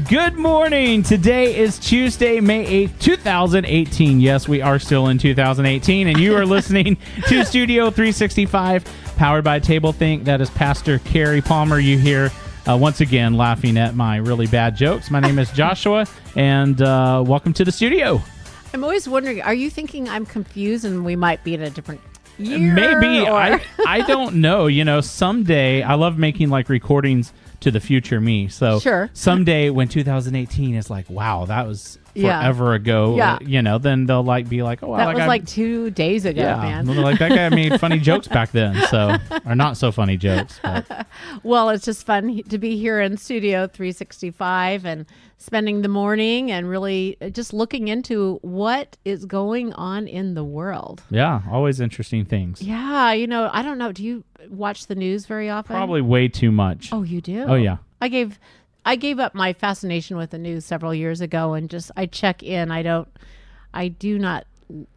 Good morning. Today is Tuesday, May 8th, 2018. Yes, we are still in 2018, and you are listening to Studio 365, powered by Tablethink. That is Pastor Carrie Palmer. You hear once again laughing at my really bad jokes. My name is Joshua, and welcome to the studio. I'm always wondering, are you thinking I'm confused and we might be in a different year? Maybe. I don't know. You know, someday, I love making like recordings to the future me. So Sure. Someday when 2018 is like, wow, that was forever ago, Yeah. you know, then they'll like be like, oh, That was like 2 days ago, man. Like that guy made funny jokes back then. So, or not so funny jokes. But. Well, it's just fun to be here in Studio 365 and spending the morning and really just looking into what is going on in the world. Yeah, always interesting things. Yeah, you know, I don't know. Do you watch the news very often? Probably way too much. Oh, you do? Oh, yeah. I gave up my fascination with the news several years ago, and just I check in. I do not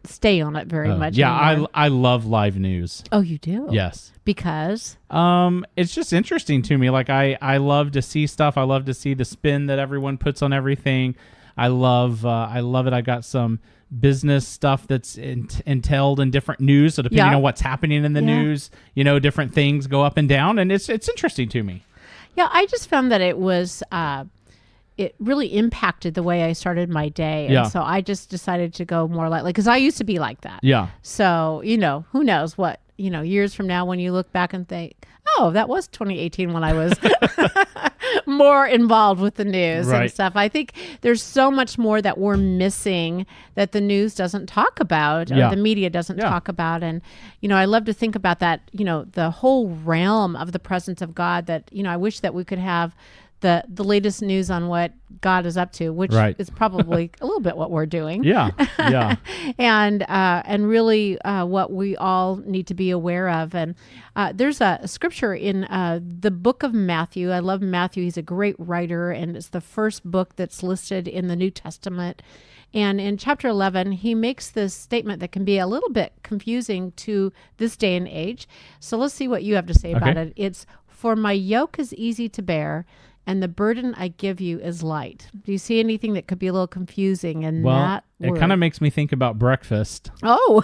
stay on it very much. Yeah, anymore. I love live news. Oh, you do? Yes. Because? It's just interesting to me. Like I love to see stuff. I love to see the spin that everyone puts on everything. I love it. I got some business stuff that's entailed in different news. So depending on what's happening in the news, you know, different things go up and down, and it's interesting to me. Yeah, I just found that it was, it really impacted the way I started my day. And so I just decided to go more like, because I used to be like that. Yeah. So, you know, who knows what, you know, years from now when you look back and think, oh, that was 2018 when I was more involved with the news and stuff. I think there's so much more that we're missing that the news doesn't talk about or the media doesn't talk about. And, you know, I love to think about that, you know, the whole realm of the presence of God that, you know, I wish that we could have the latest news on what God is up to, which is probably a little bit what we're doing. Yeah. And really what we all need to be aware of. And there's a scripture in the book of Matthew. I love Matthew. He's a great writer, and it's the first book that's listed in the New Testament. And in chapter 11, he makes this statement that can be a little bit confusing to this day and age. So let's see what you have to say about it. It's, "For my yoke is easy to bear, and the burden I give you is light." Do you see anything that could be a little confusing in that word? It kind of makes me think about breakfast. Oh.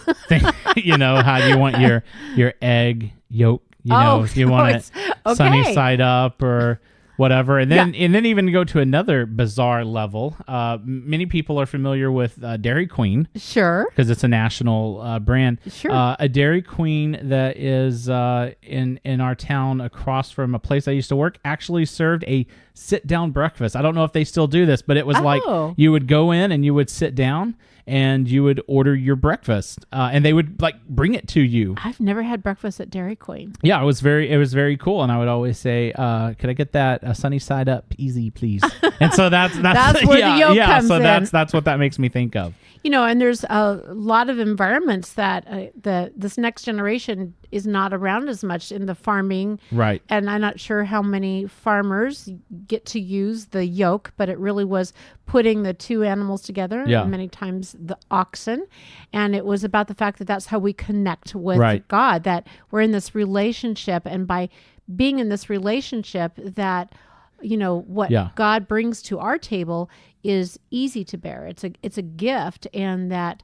You know, how do you want your egg yolk? You know, if you want it sunny side up or whatever. And then even go to another bizarre level. Many people are familiar with Dairy Queen. Sure. Because it's a national brand. Sure. A Dairy Queen that is in our town across from a place I used to work actually served a sit-down breakfast. I don't know if they still do this, but it was like you would go in and you would sit down and you would order your breakfast, and they would like bring it to you. I've never had breakfast at Dairy Queen. Yeah, it was very cool, and I would always say, "Could I get that sunny side up, easy, please?" And so that's where the yoke comes so in. that's what that makes me think of. You know, and there's a lot of environments that this next generation is not around as much in the farming. Right. And I'm not sure how many farmers get to use the yoke, but it really was putting the two animals together, many times the oxen. And it was about the fact that that's how we connect with God, that we're in this relationship. And by being in this relationship, that, you know, what God brings to our table is easy to bear. It's a gift, and that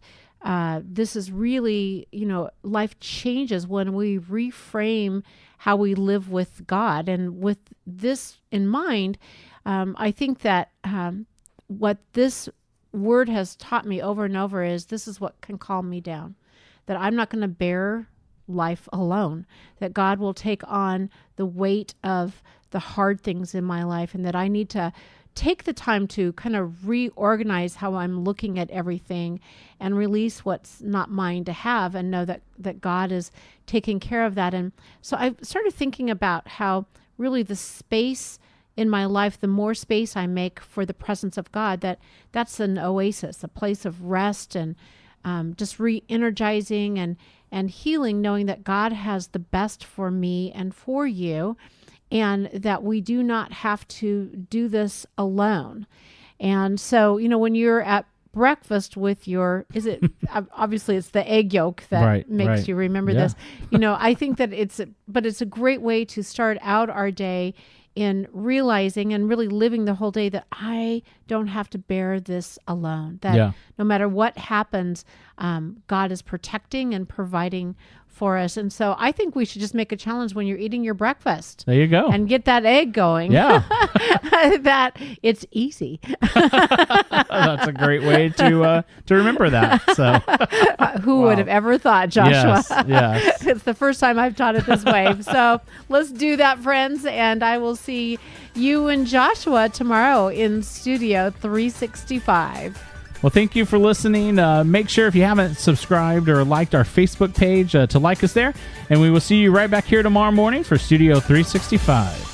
this is really, you know, life changes when we reframe how we live with God. And with this in mind, I think that what this word has taught me over and over is this is what can calm me down, that I'm not going to bear life alone, that God will take on the weight of the hard things in my life, and that I need to take the time to kind of reorganize how I'm looking at everything and release what's not mine to have, and know that God is taking care of that. And so I started thinking about how really the space in my life, the more space I make for the presence of God, that's an oasis, a place of rest and just re-energizing and healing, knowing that God has the best for me and for you, and that we do not have to do this alone. And so, you know, when you're at breakfast with your, obviously it's the egg yolk that makes you remember this. You know, I think that it's a great way to start out our day in realizing and really living the whole day that I don't have to bear this alone, that no matter what happens, God is protecting and providing for us. And so I think we should just make a challenge when you're eating your breakfast. There you go. And get that egg going. Yeah. That it's easy. That's a great way to remember that. So who would have ever thought, Joshua? Yes. It's the first time I've taught it this way. So let's do that, friends. And I will see you and Joshua tomorrow in Studio 365. Well, thank you for listening. Make sure if you haven't subscribed or liked our Facebook page to like us there. And we will see you right back here tomorrow morning for Studio 365.